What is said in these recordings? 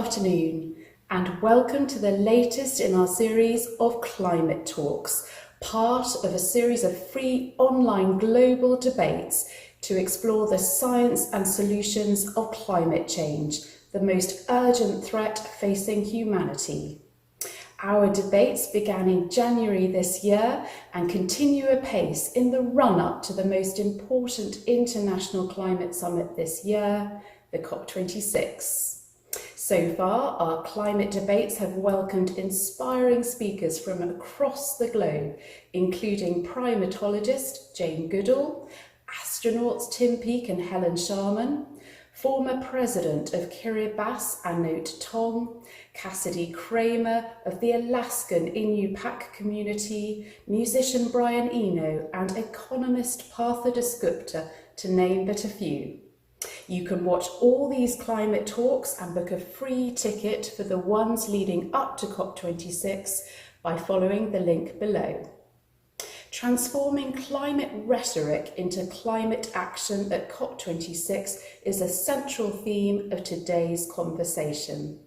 afternoon, and welcome to the latest in our series of Climate Talks, part of a series of free online global debates to explore the science and solutions of climate change, the most urgent threat facing humanity. Our debates began in January this year and continue apace in the run-up to the most important international climate summit this year, the COP26. So far, our climate debates have welcomed inspiring speakers from across the globe, including primatologist Jane Goodall, astronauts Tim Peake and Helen Sharman, former president of Kiribati Anote Tong, Cassidy Kramer of the Alaskan Inupiaq community, musician Brian Eno, and economist Partha Dasgupta, to name but a few. You can watch all these climate talks and book a free ticket for the ones leading up to COP26 by following the link below. Transforming climate rhetoric into climate action at COP26 is a central theme of today's conversation.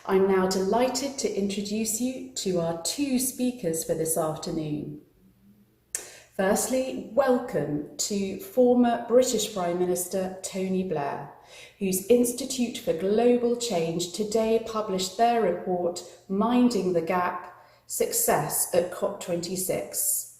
I'm now delighted to introduce you to our two speakers for this afternoon. Firstly, welcome to former British Prime Minister Tony Blair, whose Institute for Global Change today published their report, Minding the Gap: Success at COP26.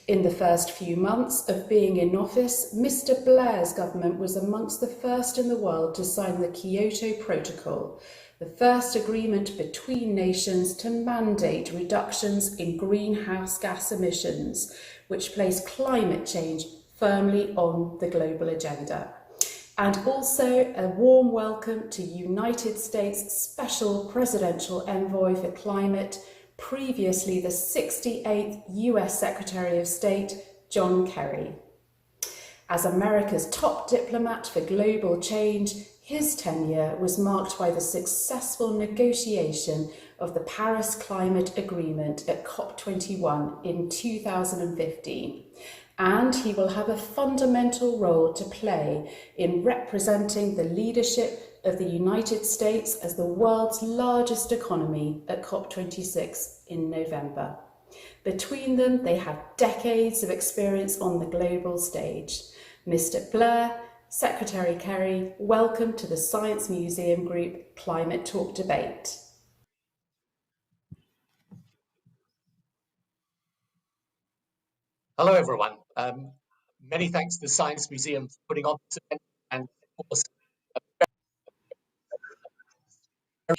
In the first few months of being in office, Mr. Blair's government was amongst the first in the world to sign the Kyoto Protocol, the first agreement between nations to mandate reductions in greenhouse gas emissions, which place climate change firmly on the global agenda. And also a warm welcome to United States Special Presidential Envoy for Climate, previously the 68th US Secretary of State, John Kerry. As America's top diplomat for global change, his tenure was marked by the successful negotiation of the Paris Climate Agreement at COP21 in 2015, and he will have a fundamental role to play in representing the leadership of the United States as the world's largest economy at COP26 in November. Between them, they have decades of experience on the global stage. Mr. Blair, Secretary Kerry, welcome to the Science Museum Group Climate Talk Debate. Hello, everyone. Many thanks to the Science Museum for putting on this event, and of course,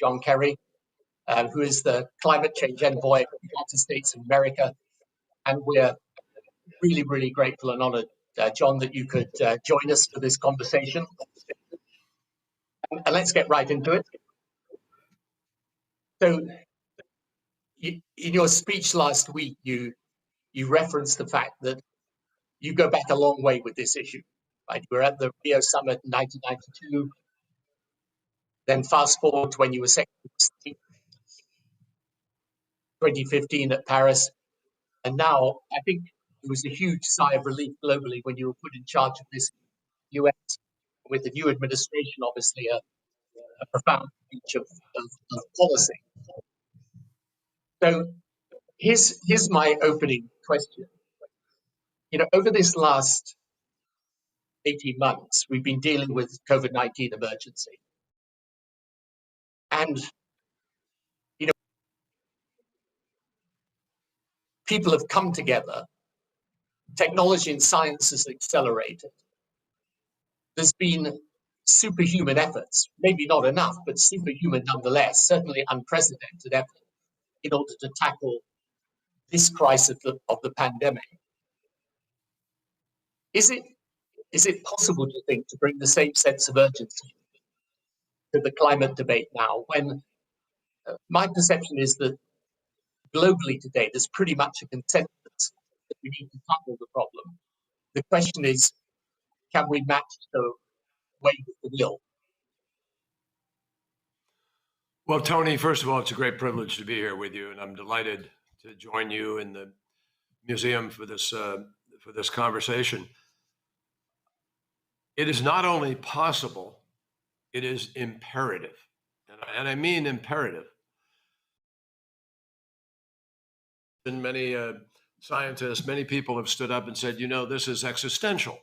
John Kerry, who is the climate change envoy of the United States of America. And we're really, really grateful and honored, John, that you could join us for this conversation. And let's get right into it. So, in your speech last week, you referenced the fact that you go back a long way with this issue. Right? You were at the Rio Summit in 1992. Then fast forward to when you were Secretary of State, 2015 at Paris. And now I think it was a huge sigh of relief globally when you were put in charge of this US with the new administration, obviously a profound change of policy. So here's my opening question. Over this last 18 months, we've been dealing with COVID-19 emergency. And, people have come together. Technology and science has accelerated. There's been superhuman efforts, maybe not enough, but superhuman nonetheless, certainly unprecedented effort in order to tackle this crisis of the pandemic. Is it possible, do you think, to bring the same sense of urgency to the climate debate now, when my perception is that globally today there's pretty much a consensus that we need to tackle the problem? The question is, can we match the wave of the will? Well, Tony, first of all, it's a great privilege to be here with you, and I'm delighted to join you in the museum for this conversation. It is not only possible, it is imperative. And and I mean imperative. And many scientists, many people have stood up and said, this is existential.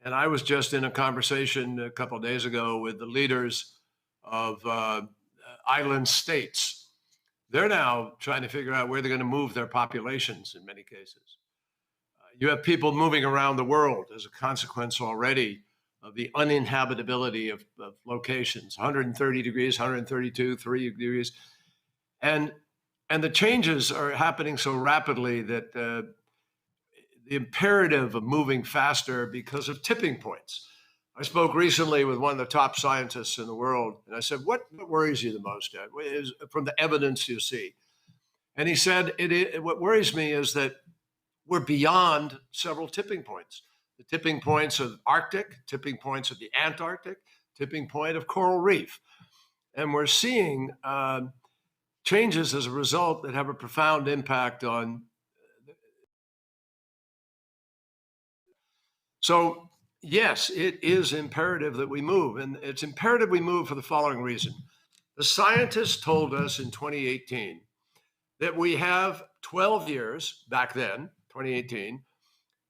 And I was just in a conversation a couple of days ago with the leaders of island states. They're now trying to figure out where they're going to move their populations in many cases. You have people moving around the world as a consequence already of the uninhabitability of locations, 130 degrees, 132, 3 degrees. And the changes are happening so rapidly that the imperative of moving faster because of tipping points. I spoke recently with one of the top scientists in the world, and I said, what worries you the most, Ed? From the evidence you see? And he said, what worries me is that we're beyond several tipping points. The tipping points of Arctic, tipping points of the Antarctic, tipping point of coral reef. And we're seeing changes as a result that have a profound impact on. So yes, it is imperative that we move, and it's imperative we move for the following reason. The scientists told us in 2018 that we have 12 years back then, 2018,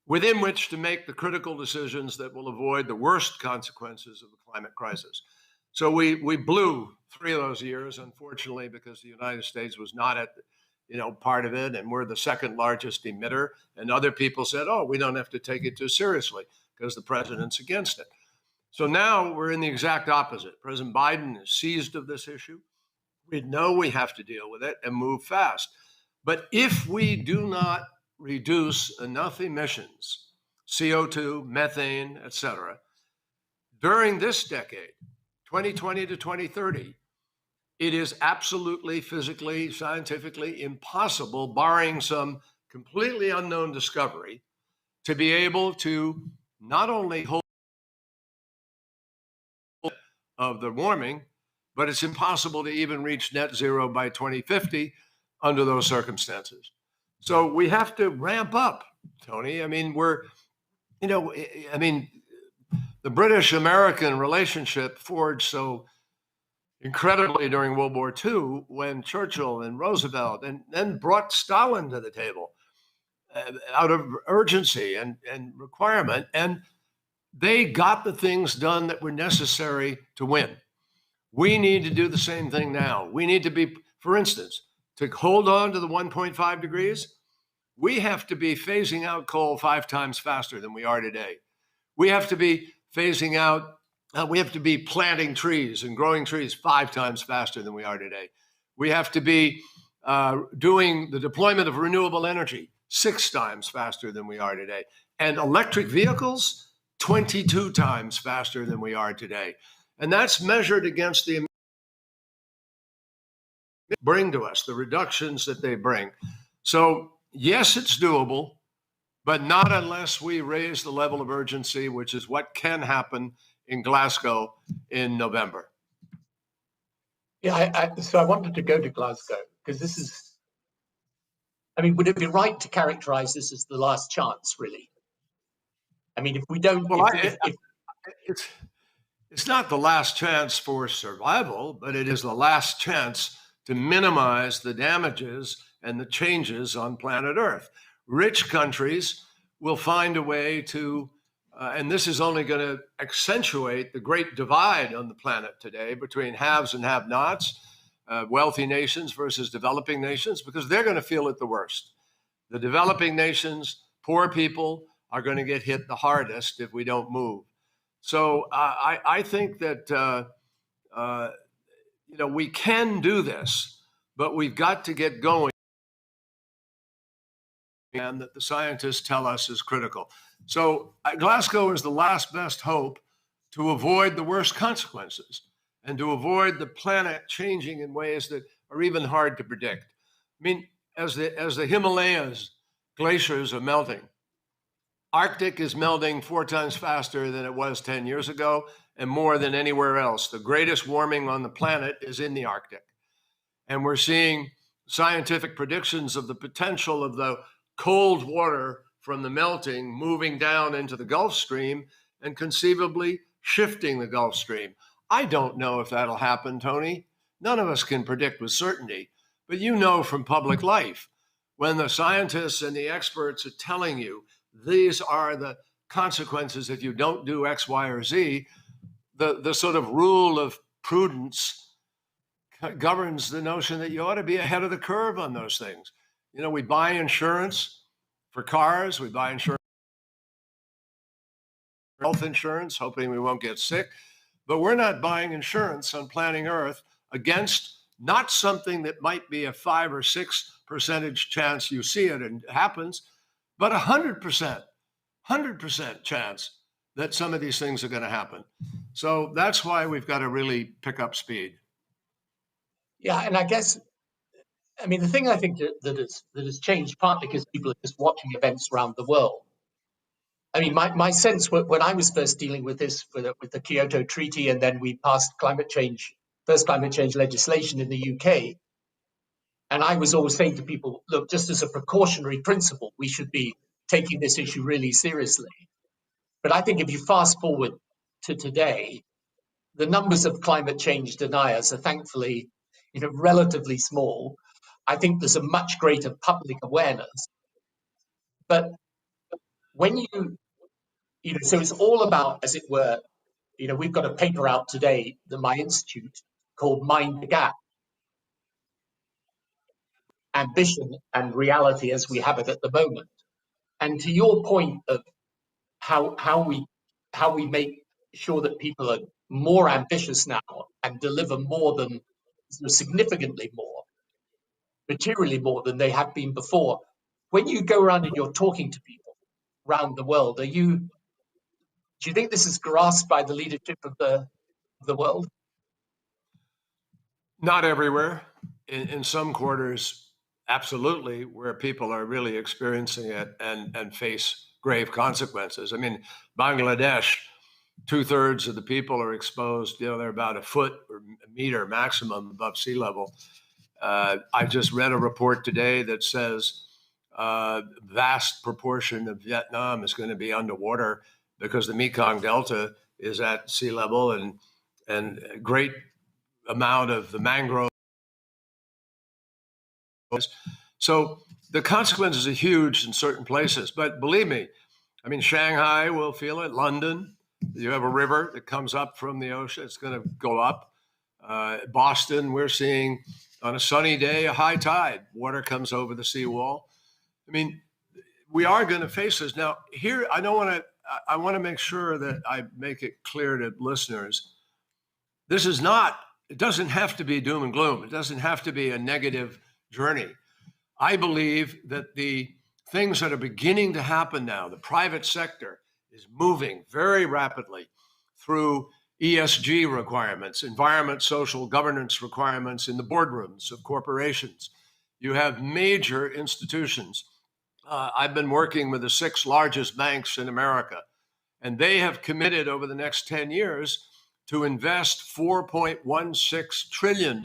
within which to make the critical decisions that will avoid the worst consequences of the climate crisis. So we blew 3 of those years, unfortunately, because the United States was not at part of it, and we're the second largest emitter. And other people said, oh, we don't have to take it too seriously because the president's against it. So now we're in the exact opposite. President Biden is seized of this issue. We know we have to deal with it and move fast. But if we do not reduce enough emissions, CO2, methane, et cetera, during this decade, 2020 to 2030, it is absolutely physically, scientifically impossible, barring some completely unknown discovery, to be able to not only hold of the warming, but it's impossible to even reach net zero by 2050 under those circumstances. So we have to ramp up, Tony. I mean, the British-American relationship forged so incredibly during World War II when Churchill and Roosevelt and then brought Stalin to the table out of urgency and requirement. And they got the things done that were necessary to win. We need to do the same thing now. We need to be, for instance, to hold on to the 1.5 degrees, we have to be phasing out coal 5 times faster than we are today. We have to be phasing out, we have to be planting trees and growing trees 5 times faster than we are today. We have to be doing the deployment of renewable energy 6 times faster than we are today. And electric vehicles, 22 times faster than we are today. And that's measured against the bring to us, the reductions that they bring. So yes, it's doable, but not unless we raise the level of urgency, which is what can happen in Glasgow in November. Yeah, so I wanted to go to Glasgow because this is, would it be right to characterize this as the last chance, really? If we don't, well, it's not the last chance for survival, but it is the last chance to minimize the damages and the changes on planet Earth. Rich countries will find a way to, and this is only going to accentuate the great divide on the planet today between haves and have-nots, wealthy nations versus developing nations, because they're going to feel it the worst. The developing nations, poor people, are going to get hit the hardest if we don't move. So I think that we can do this, but we've got to get going, and that the scientists tell us is critical. So Glasgow is the last best hope to avoid the worst consequences and to avoid the planet changing in ways that are even hard to predict. As the Himalayas glaciers are melting, Arctic is melting 4 times faster than it was 10 years ago and more than anywhere else. The greatest warming on the planet is in the Arctic. And we're seeing scientific predictions of the potential of the cold water from the melting moving down into the Gulf Stream and conceivably shifting the Gulf Stream. I don't know if that'll happen, Tony. None of us can predict with certainty. But you know from public life, when the scientists and the experts are telling you these are the consequences if you don't do X, Y, or Z, the sort of rule of prudence governs the notion that you ought to be ahead of the curve on those things. You know, we buy insurance for cars, we buy insurance, health insurance, hoping we won't get sick, but we're not buying insurance on planet Earth against not something that might be a 5 or 6% chance you see it and it happens, but 100% chance that some of these things are going to happen. So that's why we've got to really pick up speed. Yeah, and I guess, I mean, the thing I think that has changed, partly because people are just watching events around the world. I mean, my sense when I was first dealing with this, with the Kyoto Treaty, and then we passed first climate change legislation in the UK, and I was always saying to people, look, just as a precautionary principle, we should be taking this issue really seriously. But I think if you fast forward to today, the numbers of climate change deniers are thankfully, relatively small. I think there's a much greater public awareness. But when so it's all about, as it were, we've got a paper out today at my institute called Mind the Gap: Ambition and Reality as We Have It at the Moment. And to your point of how we make sure that people are more ambitious now and deliver more than, significantly more, materially more than they have been before. When you go around and you're talking to people around the world, do you think this is grasped by the leadership of the world? Not everywhere. In some quarters, absolutely, where people are really experiencing it and face grave consequences. I mean, Bangladesh, 2/3 of the people are exposed. They're about a foot or a meter maximum above sea level. I just read a report today that says a vast proportion of Vietnam is going to be underwater because the Mekong Delta is at sea level, and a great amount of the mangrove. So the consequences are huge in certain places. But believe me, I mean, Shanghai will feel it. London, you have a river that comes up from the ocean. It's going to go up. Boston, we're seeing on a sunny day, a high tide. Water comes over the seawall. I mean, we are going to face this. Now, here, I want to make sure that I make it clear to listeners. This is not, it doesn't have to be doom and gloom. It doesn't have to be a negative journey. I believe that the things that are beginning to happen now, the private sector is moving very rapidly through ESG requirements, environment, social governance requirements in the boardrooms of corporations. You have major institutions. I've been working with the 6 largest banks in America, and they have committed over the next 10 years to invest $4.16 trillion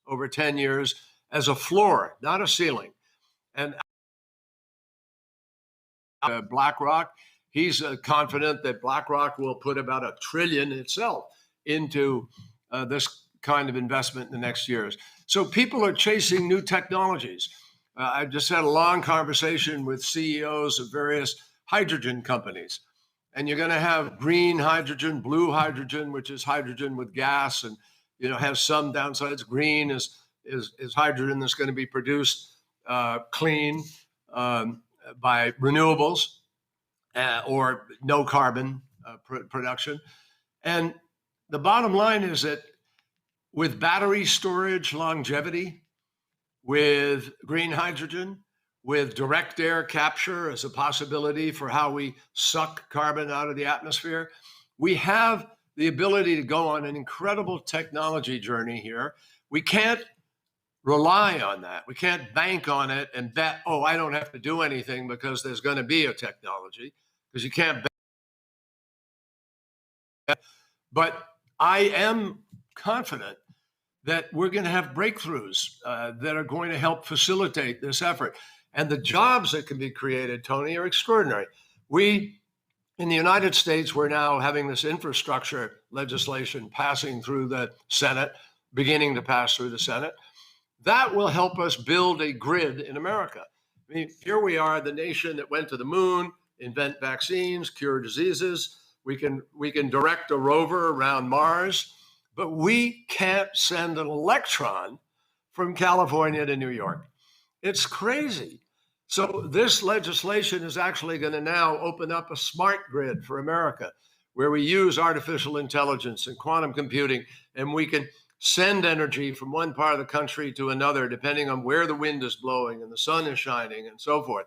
over 10 years as a floor, not a ceiling. And BlackRock, he's confident that BlackRock will put about $1 trillion itself into this kind of investment in the next years. So people are chasing new technologies. I just had a long conversation with CEOs of various hydrogen companies. And you're going to have green hydrogen, blue hydrogen, which is hydrogen with gas, and has some downsides. Green is hydrogen that's going to be produced clean by renewables or no carbon production. And the bottom line is that with battery storage longevity, with green hydrogen, with direct air capture as a possibility for how we suck carbon out of the atmosphere, we have the ability to go on an incredible technology journey here. We can't rely on that. We can't bank on it and bet, oh, I don't have to do anything because there's going to be a technology, because you can't bet. But I am confident that we're going to have breakthroughs that are going to help facilitate this effort. And the jobs that can be created, Tony, are extraordinary. We In the United States, we're now having this infrastructure legislation passing through the Senate, beginning to pass through the Senate. That will help us build a grid in America. I mean, here we are, the nation that went to the moon, invent vaccines, cure diseases. We can direct a rover around Mars, but we can't send an electron from California to New York. It's crazy. So this legislation is actually going to now open up a smart grid for America, where we use artificial intelligence and quantum computing, and we can send energy from one part of the country to another, depending on where the wind is blowing and the sun is shining and so forth.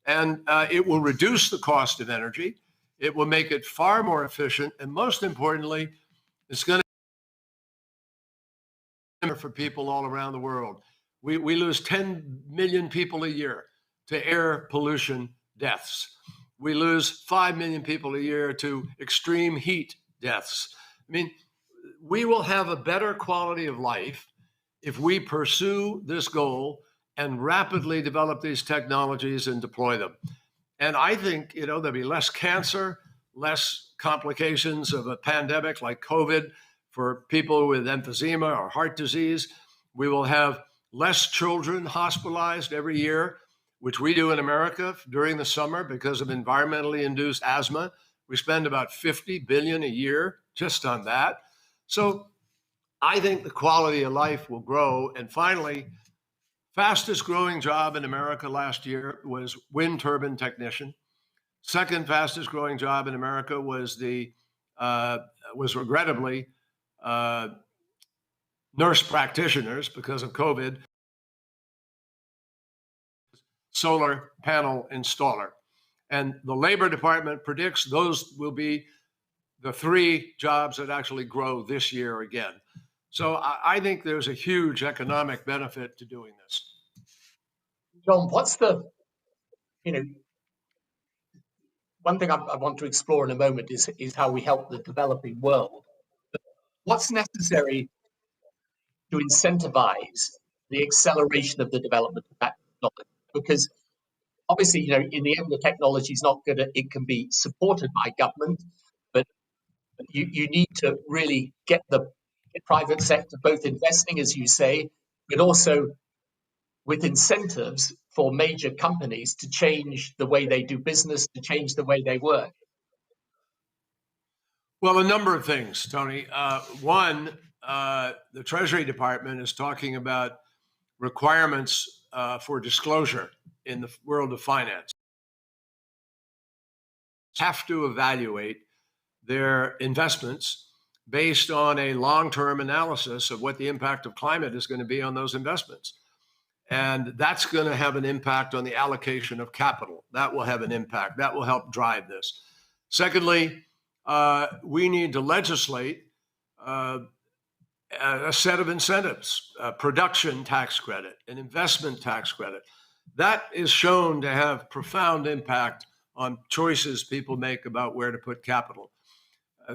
And it will reduce the cost of energy. It will make it far more efficient. And most importantly, it's going to for people all around the world. We lose 10 million people a year to air pollution deaths. We lose 5 million people a year to extreme heat deaths. I mean, we will have a better quality of life if we pursue this goal and rapidly develop these technologies and deploy them. And I think, there'll be less cancer, less complications of a pandemic like COVID for people with emphysema or heart disease. We will have less children hospitalized every year, which we do in America during the summer because of environmentally induced asthma. We spend about $50 billion a year just on that. So I think the quality of life will grow. And finally, fastest growing job in America last year was wind turbine technician. Second fastest growing job in America was regrettably nurse practitioners because of COVID. Solar panel installer. And the Labor Department predicts those will be the 3 jobs that actually grow this year again. So I think there's a huge economic benefit to doing this. John, what's one thing I want to explore in a moment is how we help the developing world. But what's necessary to incentivize the acceleration of the development of that technology? Because obviously, in the end, the technology is not good. It can be supported by government, but you need to really get the private sector both investing, as you say, but also with incentives for major companies to change the way they do business, to change the way they work. Well, a number of things, Tony. One, the Treasury Department is talking about requirements for disclosure in the world of finance. Have to evaluate their investments based on a long-term analysis of what the impact of climate is going to be on those investments. And that's going to have an impact on the allocation of capital. That will have an impact. That will help drive this. Secondly, we need to legislate a set of incentives, a production tax credit, an investment tax credit. That is shown to have profound impact on choices people make about where to put capital.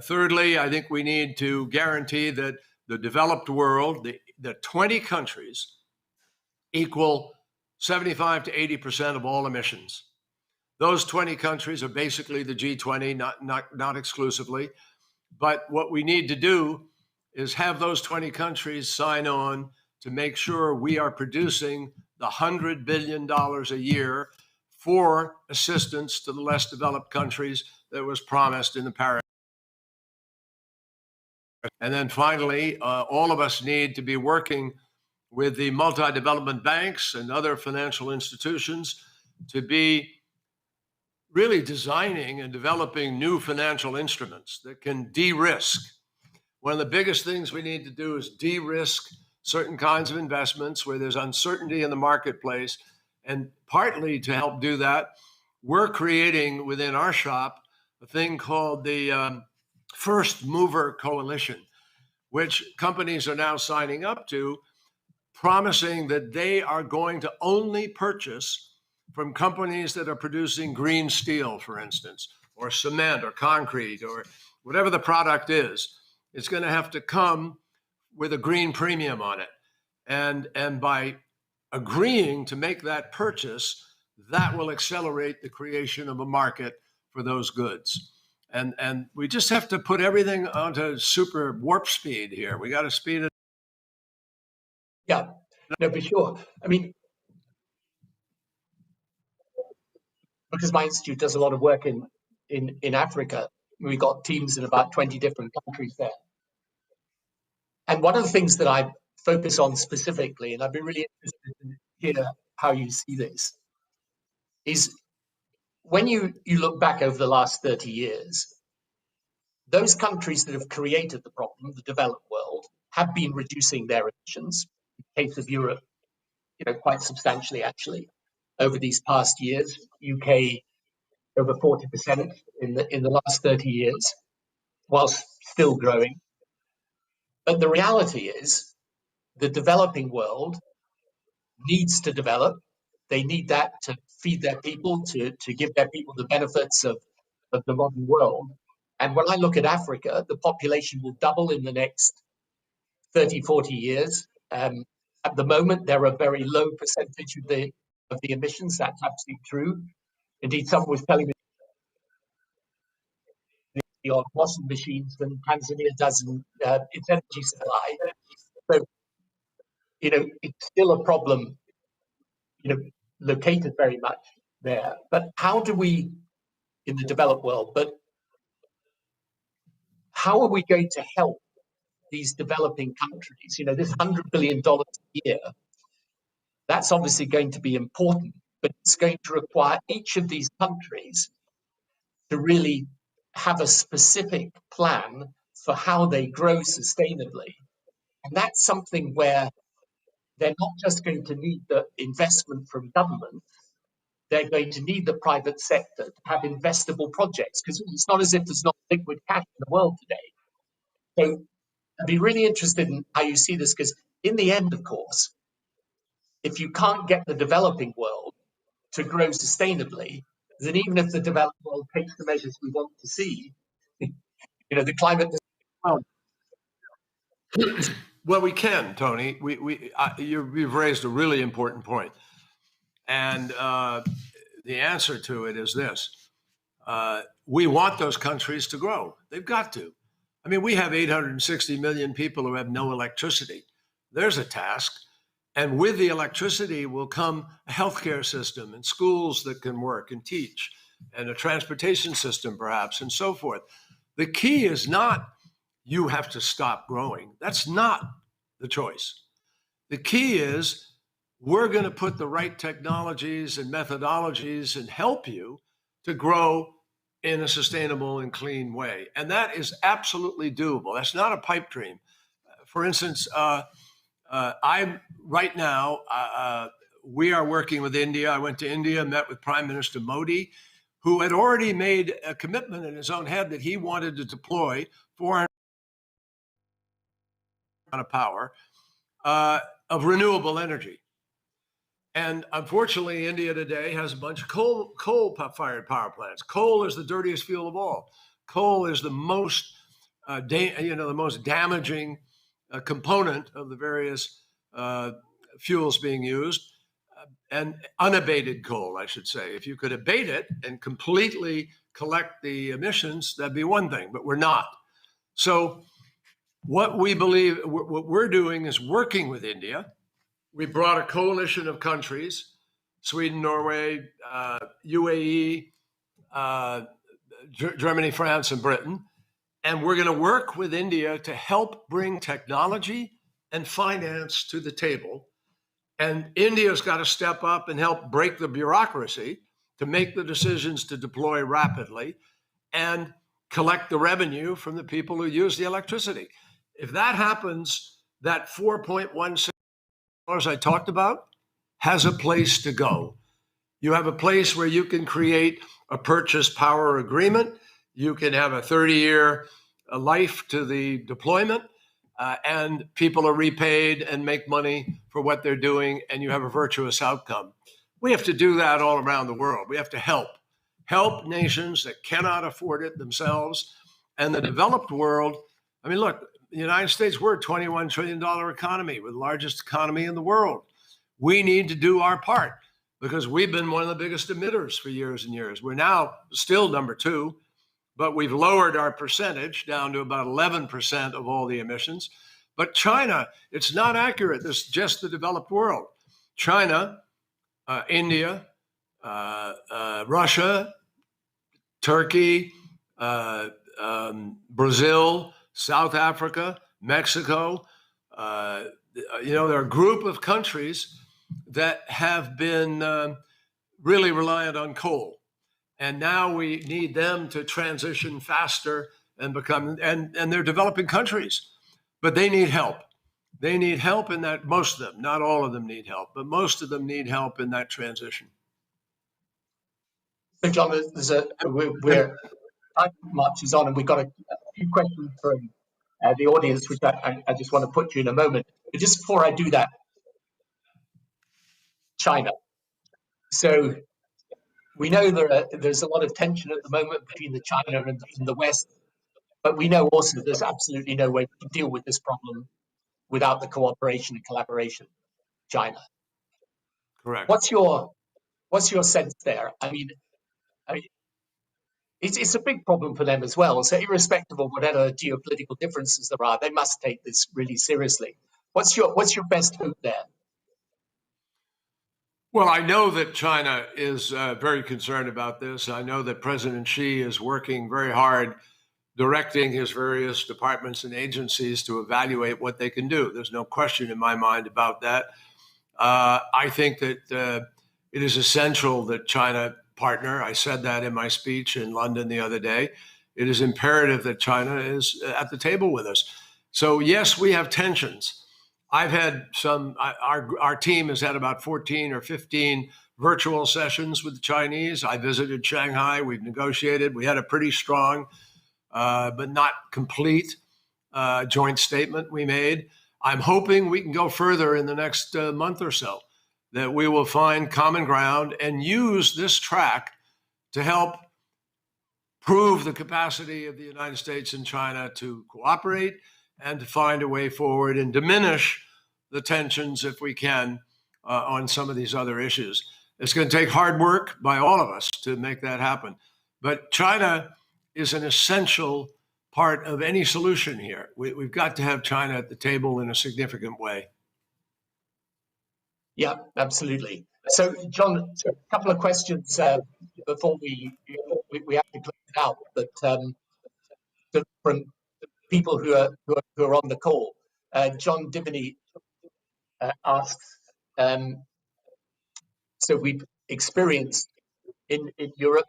Thirdly, I think we need to guarantee that the developed world, the 20 countries, equal 75 to 80% of all emissions. Those 20 countries are basically the G20, not exclusively. But what we need to do is have those 20 countries sign on to make sure we are producing the $100 billion a year for assistance to the less developed countries that was promised in the Paris. And then finally, all of us need to be working with the multi-development banks and other financial institutions to be really designing and developing new financial instruments that can de-risk. One of the biggest things we need to do is de-risk certain kinds of investments where there's uncertainty in the marketplace. And partly to help do that, we're creating within our shop a thing called the First Mover Coalition, which companies are now signing up to, promising that they are going to only purchase from companies that are producing green steel, for instance, or cement or concrete or whatever the product is. It's going to have to come with a green premium on it. And by agreeing to make that purchase, that will accelerate the creation of a market for those goods. And we just have to put everything onto super warp speed here. We got to speed it. Yeah, no, for sure. I mean, because my institute does a lot of work in Africa, we got teams in about 20 different countries there. And one of the things that I focus on specifically, and I'd be really interested to hear how you see this, is when you look back over the last 30 years, those countries that have created the problem, the developed world, have been reducing their emissions. In the case of Europe, quite substantially actually over these past years. UK over 40% in the last 30 years, whilst still growing. But the reality is the developing world needs to develop. They need that to feed their people, to give their people the benefits of the modern world. And when I look at Africa, the population will double in the next 30, 40 years. At the moment, they're a very low percentage of the emissions. That's absolutely true. Indeed, someone was telling me the odd washing machines than Tanzania does in its energy supply. So, it's still a problem, located very much there. But how do we, in the developed world, but how are we going to help these developing countries? This $100 billion a year, that's obviously going to be important, but it's going to require each of these countries to really have a specific plan for how they grow sustainably. And that's something where they're not just going to need the investment from government, they're going to need the private sector to have investable projects, because it's not as if there's not liquid cash in the world today. So I'd be really interested in how you see this, because in the end, of course, if you can't get the developing world to grow sustainably, then even if the developed world takes the measures we want to see, the climate. Well, we can, Tony. You've raised a really important point. And the answer to it is this. We want those countries to grow. They've got to. I mean, we have 860 million people who have no electricity. There's a task. And with the electricity will come a healthcare system and schools that can work and teach, and a transportation system perhaps, and so forth. The key is not you have to stop growing. That's not the choice. The key is we're going to put the right technologies and methodologies and help you to grow in a sustainable and clean way. And that is absolutely doable. That's not a pipe dream. For instance, right now, we are working with India. I went to India, met with Prime Minister Modi, who had already made a commitment in his own head that he wanted to deploy 400 of power of renewable energy. And unfortunately, India today has a bunch of coal-fired power plants. Coal is the dirtiest fuel of all. Coal is the most, the most damaging component of the various fuels being used, and unabated coal, I should say. If you could abate it and completely collect the emissions, that'd be one thing, but we're not. So what we believe, what we're doing is working with India. We brought a coalition of countries, Sweden, Norway, UAE, Germany, France, and Britain. And we're going to work with India to help bring technology and finance to the table. And India's got to step up and help break the bureaucracy to make the decisions to deploy rapidly and collect the revenue from the people who use the electricity. If that happens, that $4.16 I talked about has a place to go. You have a place where you can create a purchase power agreement. You can have a 30-year life to the deployment, and people are repaid and make money for what they're doing, and you have a virtuous outcome. We have to do that all around the world. We have to help nations that cannot afford it themselves. And the developed world, I mean, look, the United States, we're a $21 trillion economy. We're the largest economy in the world. We need to do our part. because we've been one of the biggest emitters for years and years. We're now still number 2, but we've lowered our percentage down to about 11% of all the emissions. But China, it's not accurate. This is just the developed world. China, India, Russia, Turkey, Brazil, South Africa, Mexico. There are a group of countries that have been really reliant on coal. And now we need them to transition faster and become, and they're developing countries, but they need help. They need help in that, most of them, not all of them need help, but most of them need help in that transition. So, John, we're time marches on, and we've got a few questions from the audience, which I just want to put to you in a moment. But just before I do that, China. So we know there's a lot of tension at the moment between the China and the West, but we know also there's absolutely no way we can deal with this problem without the cooperation and collaboration of China. Correct. What's your sense there? I mean, it's a big problem for them as well. So irrespective of whatever geopolitical differences there are, they must take this really seriously. What's your best hope there? Well, I know that China is very concerned about this. I know that President Xi is working very hard, directing his various departments and agencies to evaluate what they can do. There's no question in my mind about that. I think that it is essential that China partner. I said that in my speech in London the other day. It is imperative that China is at the table with us. So yes, we have tensions. I've had our team has had about 14 or 15 virtual sessions with the Chinese. I visited Shanghai. We've negotiated. We had a pretty strong, but not complete joint statement we made. I'm hoping we can go further in the next month or so, that we will find common ground and use this track to help prove the capacity of the United States and China to cooperate and to find a way forward and diminish the tensions, if we can, on some of these other issues. It's going to take hard work by all of us to make that happen. But China is an essential part of any solution here. We've got to have China at the table in a significant way. Yeah, absolutely. So, John, a couple of questions before we have to close it out. But from people who are on the call, John Divany asks. So we've experienced in Europe,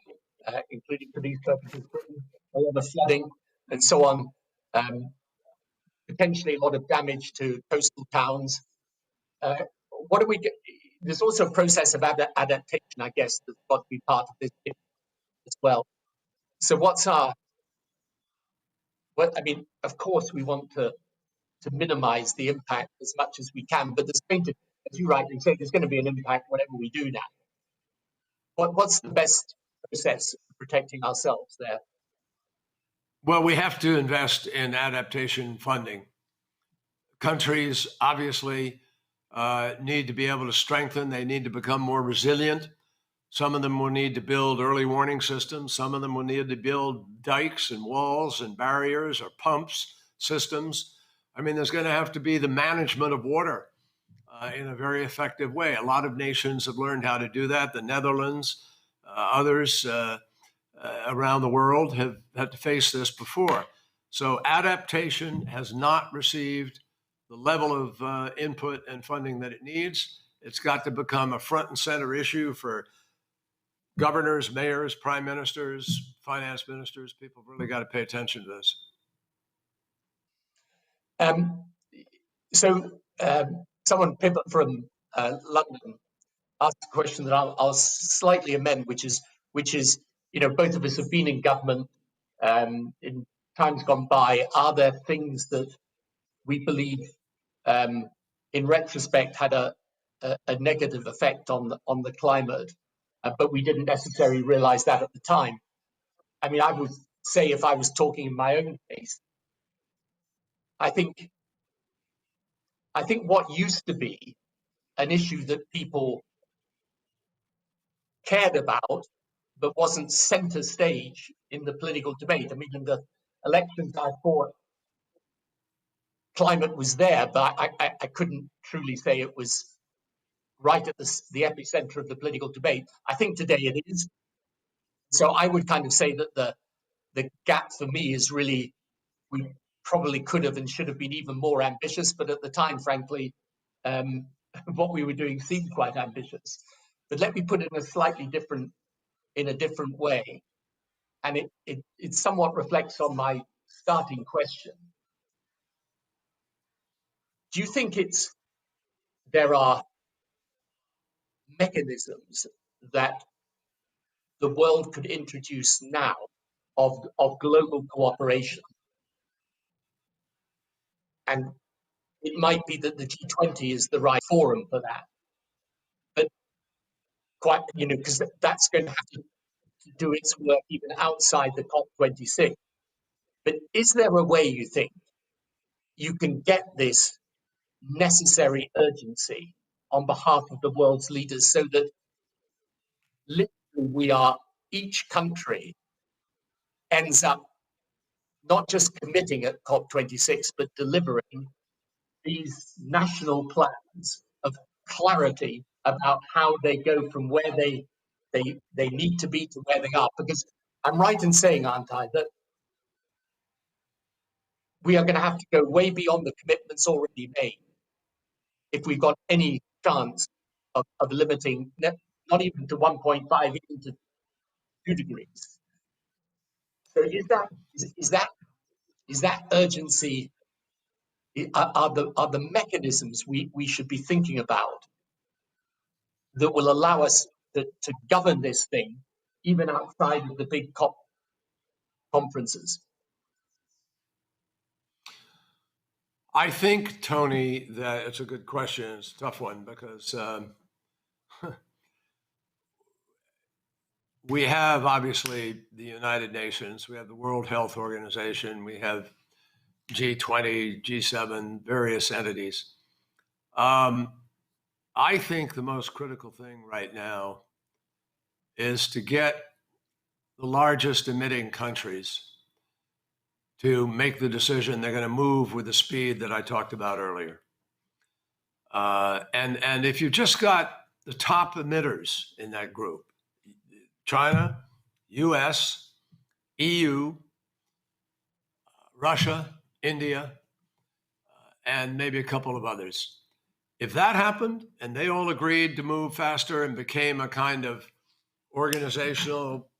including for these purposes, a lot of flooding and so on. Potentially a lot of damage to coastal towns. What do we get? There's also a process of adaptation, I guess, that's got to be part of this as well. So of course, we want to minimize the impact as much as we can, but there's going to, as you rightly say, there's going to be an impact whatever we do now. What's the best process for protecting ourselves there? Well, we have to invest in adaptation funding. Countries obviously need to be able to strengthen. They need to become more resilient. Some of them will need to build early warning systems. Some of them will need to build dikes and walls and barriers or pumps systems. I mean, there's going to have to be the management of water in a very effective way. A lot of nations have learned how to do that. The Netherlands, others around the world have had to face this before. So adaptation has not received the level of input and funding that it needs. It's got to become a front and center issue for governors, mayors, prime ministers, finance ministers. People really got to pay attention to this. Someone, Pippa from London, asked a question that I'll slightly amend, which is, both of us have been in government in times gone by. Are there things that we believe, in retrospect, had a negative effect on the climate, but we didn't necessarily realize that at the time? I mean, I would say, if I was talking in my own case, I think what used to be an issue that people cared about, but wasn't center stage in the political debate. I mean, in the elections I fought, climate was there, but I couldn't truly say it was right at the epicenter of the political debate. I think today it is. So I would kind of say that the gap for me is really, we probably could have and should have been even more ambitious, but at the time, frankly, um, what we were doing seemed quite ambitious. But let me put it in a different way, and it somewhat reflects on my starting question. Do you think there are mechanisms that the world could introduce now of global cooperation? And it might be that the G20 is the right forum for that, but quite, because that's going to have to do its work even outside the COP26. But is there a way you think you can get this necessary urgency on behalf of the world's leaders so that literally each country ends up not just committing at COP26, but delivering these national plans of clarity about how they go from where they need to be to where they are? Because I'm right in saying, aren't I, that we are going to have to go way beyond the commitments already made if we've got any chance of limiting, not even to 1.5, even to 2 degrees. So is that urgency, are the mechanisms we should be thinking about that will allow us to govern this thing even outside of the big COP conferences? I think, Tony, that it's a good question. It's a tough one because we have obviously the United Nations, we have the World Health Organization, we have G20, G7, various entities. I think the most critical thing right now is to get the largest emitting countries to make the decision they're going to move with the speed that I talked about earlier. And if you've just got the top emitters in that group, China, US, EU, Russia, India, and maybe a couple of others. If that happened and they all agreed to move faster and became a kind of organizational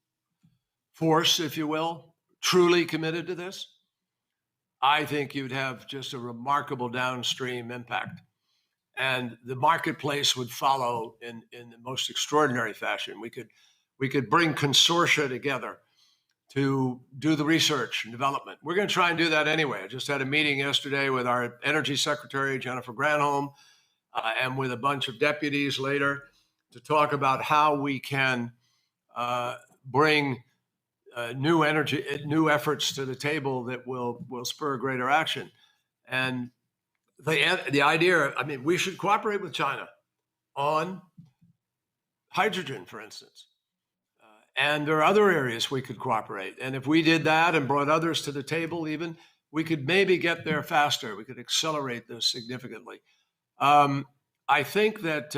force, if you will, truly committed to this, I think you'd have just a remarkable downstream impact. And the marketplace would follow in the most extraordinary fashion. We could bring consortia together to do the research and development. We're going to try and do that anyway. I just had a meeting yesterday with our Energy Secretary, Jennifer Granholm, and with a bunch of deputies later to talk about how we can bring new efforts to the table that will spur greater action. And the idea, I mean, we should cooperate with China on hydrogen, for instance. And there are other areas we could cooperate. And if we did that and brought others to the table even, we could maybe get there faster. We could accelerate this significantly. I think that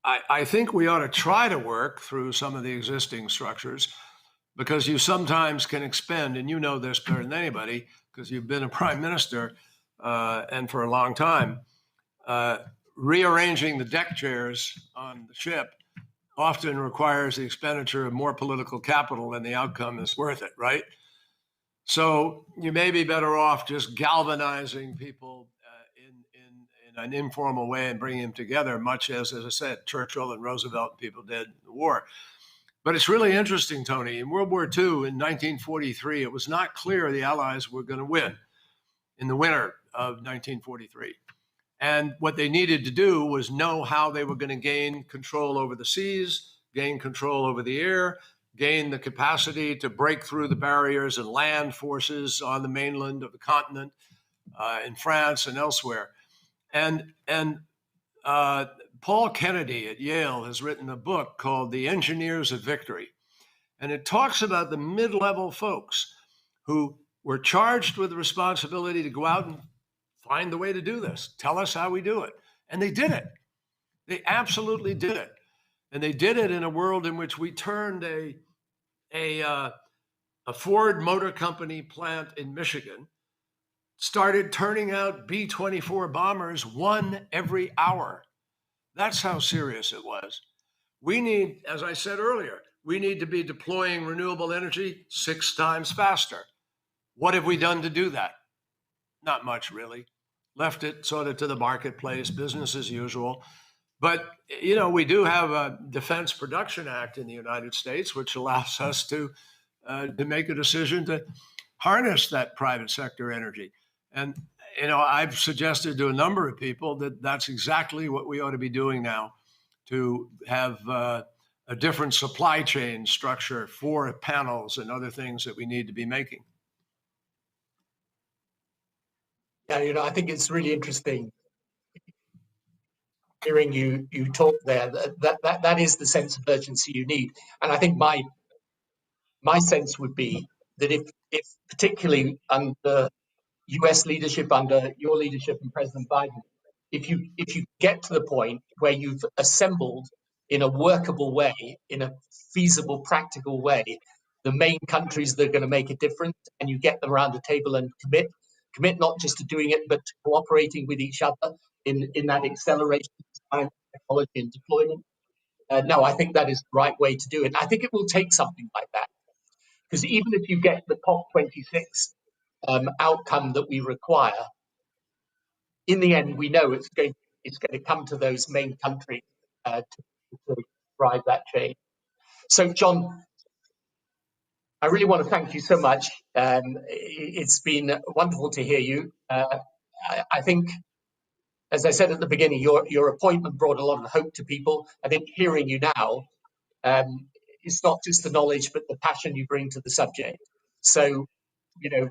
I think we ought to try to work through some of the existing structures, because you sometimes can expend, and you know this better than anybody, because you've been a prime minister and for a long time, rearranging the deck chairs on the ship often requires the expenditure of more political capital than the outcome is worth it, right? So you may be better off just galvanizing people in an informal way and bringing them together, much as I said, Churchill and Roosevelt and people did in the war. But it's really interesting, Tony. In World War II, in 1943, it was not clear the Allies were going to win in the winter of 1943. And what they needed to do was know how they were going to gain control over the seas, gain control over the air, gain the capacity to break through the barriers and land forces on the mainland of the continent, in France and elsewhere. And Paul Kennedy at Yale has written a book called The Engineers of Victory. And it talks about the mid-level folks who were charged with the responsibility to go out and find the way to do this. Tell us how we do it. And they did it. They absolutely did it. And they did it in a world in which we turned a Ford Motor Company plant in Michigan, started turning out B-24 bombers, one every hour. That's how serious it was. We need, as I said earlier, we need to be deploying renewable energy 6 times faster. What have we done to do that? Not much, really. Left it sort of to the marketplace, business as usual. But, you know, we do have a Defense Production Act in the United States, which allows us to make a decision to harness that private sector energy. And, you know, I've suggested to a number of people that that's exactly what we ought to be doing now, to have a different supply chain structure for panels and other things that we need to be making. Yeah, you know, I think it's really interesting hearing you talk there. That is the sense of urgency you need. And I think my sense would be that if particularly under US leadership, under your leadership and President Biden, if you get to the point where you've assembled in a workable way, in a feasible, practical way, the main countries that are going to make a difference, and you get them around the table and commit not just to doing it, but to cooperating with each other in that acceleration of science, technology, and deployment. No, I think that is the right way to do it. I think it will take something like that, because even if you get the COP26 outcome that we require, in the end, we know it's going to come to those main countries to drive that change. So, John, I really want to thank you so much. It's been wonderful to hear you. I think, as I said at the beginning, your appointment brought a lot of hope to people. I think hearing you now, it's not just the knowledge, but the passion you bring to the subject. So, you know,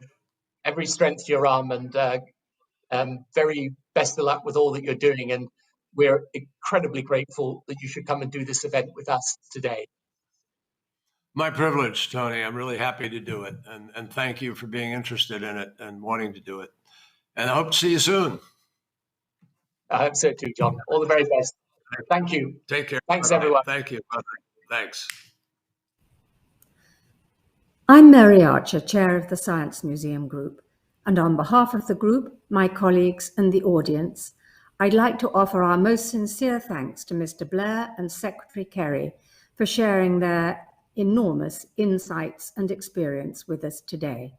every strength to your arm, and very best of luck with all that you're doing. And we're incredibly grateful that you should come and do this event with us today. My privilege, Tony. I'm really happy to do it. And thank you for being interested in it and wanting to do it. And I hope to see you soon. I hope so too, John. All the very best. Thank you. Take care. Thanks, Bye-bye. everyone. Thank you. Bye-bye. Thanks. I'm Mary Archer, Chair of the Science Museum Group, and on behalf of the group, my colleagues and the audience, I'd like to offer our most sincere thanks to Mr. Blair and Secretary Kerry for sharing their enormous insights and experience with us today.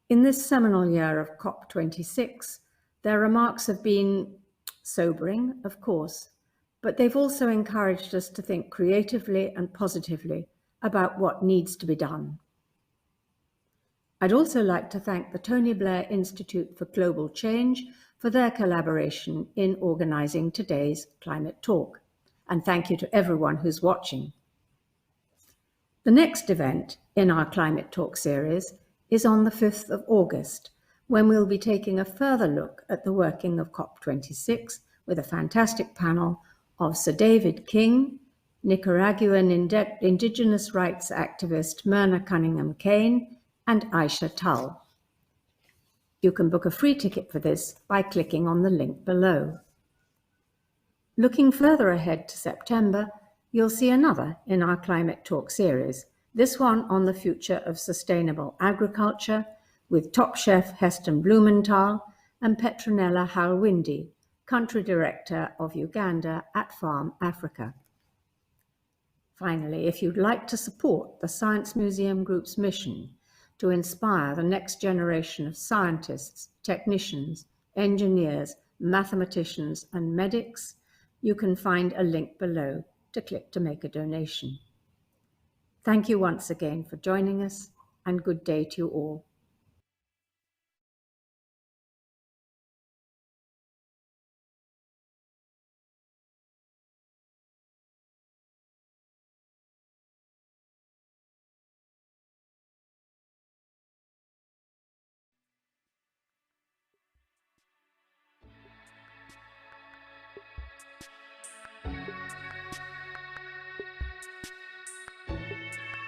In this seminal year of COP26, their remarks have been sobering, of course, but they've also encouraged us to think creatively and positively about what needs to be done. I'd also like to thank the Tony Blair Institute for Global Change for their collaboration in organising today's climate talk, and thank you to everyone who's watching. The next event in our Climate Talk series is on the 5th of August, when we'll be taking a further look at the working of COP26 with a fantastic panel of Sir David King, Nicaraguan indigenous rights activist Myrna Cunningham-Kane, and Aisha Tull. You can book a free ticket for this by clicking on the link below. Looking further ahead to September, you'll see another in our Climate Talk series, this one on the future of sustainable agriculture, with top chef Heston Blumenthal and Petronella Halwindi, Country Director of Uganda at Farm Africa. Finally, if you'd like to support the Science Museum Group's mission to inspire the next generation of scientists, technicians, engineers, mathematicians, and medics, you can find a link below to click to make a donation. Thank you once again for joining us, and good day to you all.